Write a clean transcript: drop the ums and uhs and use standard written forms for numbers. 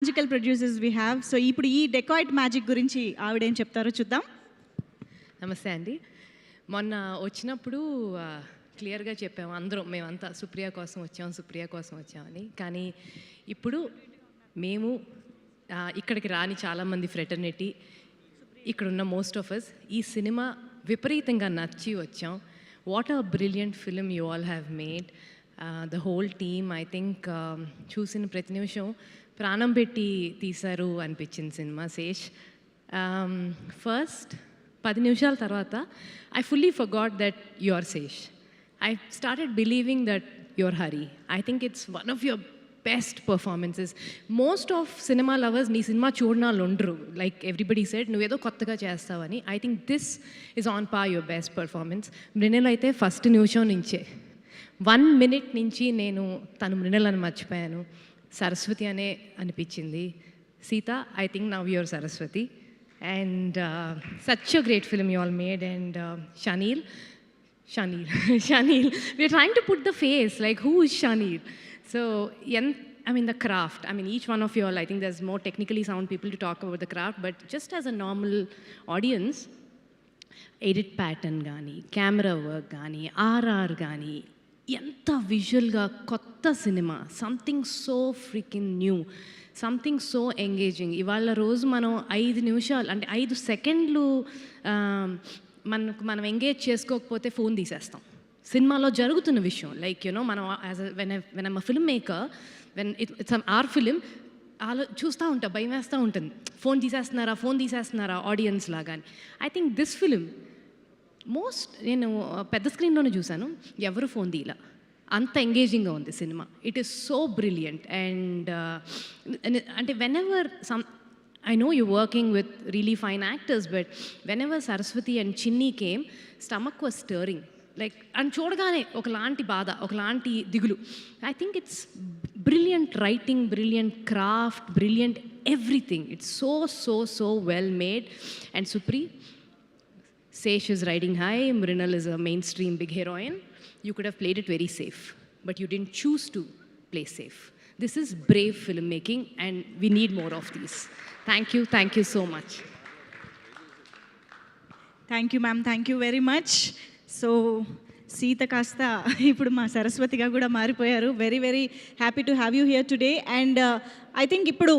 Magical producers we have. So ఇప్పుడు ఈ dacoit magic గురించి ఆవిడేం చెప్తారో చూద్దాం. నమస్తే అండి. మొన్న వచ్చినప్పుడు క్లియర్గా చెప్పాము అందరం, మేమంతా సుప్రియ కోసం వచ్చాం, సుప్రియ కోసం వచ్చామని. కానీ ఇప్పుడు మేము ఇక్కడికి రాని చాలామంది ఫ్రెటర్నిటీ, ఇక్కడున్న మోస్ట్ ఆఫ్ అస్ ఈ సినిమా విపరీతంగా నచ్చి వచ్చాం. What a brilliant film you all have made. The whole team I think చూసిన ప్రతి నిమిషం ప్రాణం పెట్టి తీశారు అనిపించింది సినిమా. శేష్ ఫస్ట్ 10 నిమిషాల తర్వాత I fully forgot that you are Sesh. I started believing that your Hari. I think it's one of your best performances. Most of cinema lovers నీ సినిమా చూడనాళ్ళు ఉండరు. లైక్ ఎవ్రీబడి సెడ్ నువ్వేదో కొత్తగా చేస్తావని. I think this is one of your best performance. Mrunal అయితే first నిమిషం నుంచే 1 minute నుంచి నేను తను మృణల్ అని మర్చిపోయాను, సరస్వతి అనే అనిపించింది. Sita, I think now your Saraswati. And such a great film you all made. And Shaneel, we're trying to put the face, like who is Shaneel? So, I mean the craft, I mean each one of you all, I think there's more technically sound people to talk about the craft, but just as a normal audience, edit pattern gaani, camera work gaani, RR gaani, ఎంత విజువల్గా కొత్త cinema, something so freaking new, something so engaging. ఇవాళ రోజు మనం 5 నిమిషాలు అంటే 5 సెకండ్లు మనం engage చేసుకోకపోతే ఫోన్ తీసేస్తాం. సినిమాలో జరుగుతున్న విషయం, లైక్ యూనో మనం as when I'm a film maker, when it's our film చూస్తూ ఉంటా, భయం వేస్తూ ఉంటుంది, ఫోన్ తీసేస్తున్నారా ఆడియన్స్ లాగా అని. ఐ థింక్ దిస్ ఫిలిం నేను పెద్ద స్క్రీన్లోనే చూశాను, ఎవరు ఫోన్ తీయలా, అంత ఎంగేజింగ్గా ఉంది cinema. It is so brilliant. And అంటే whenever I know you're working with really fine actors, but whenever Saraswati and Chinni came, stomach was stirring. Like, and చూడగానే ఒకలాంటి బాధ, ఒకలాంటి దిగులు. I think it's brilliant writing, brilliant craft, brilliant everything. It's so well made. And Supri, Sesh is riding high, Mrinal is a mainstream big heroine. You could have played it very safe, but you didn't choose to play safe. This is brave filmmaking and we need more of these. Thank you so much. Thank you ma'am, thank you very much. So Sita కాస్త ఇప్పుడు మా సరస్వతిగా కూడా మారిపోయారు. Very happy to have you here today. And I think ఇప్పుడు